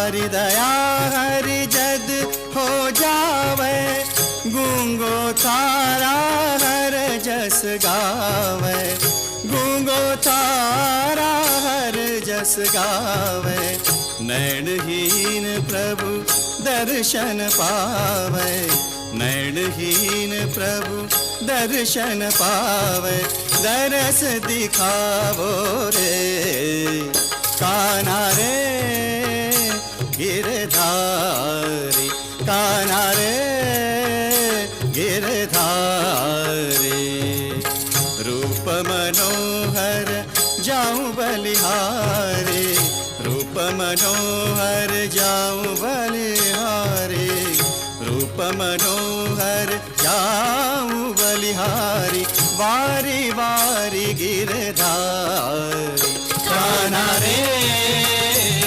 तारी दया हरि जद हो जावे, गूंगो तारा हर जस गावे, गूंगो तारा हर जस गावे। नैनहीन प्रभु दर्शन पावे, नैनहीन प्रभु दर्शन पावे। दरस दिखावो रे कान्हा रे गिरधारी, कान्हा रे गिरधारी। रूप मनोहर जाऊं बलिहारी, रूप मनोहर जाऊं बलिहारी, रूप मनोहर जाऊं बलिहारी। वारी वारी गिरधारी कान्हा रे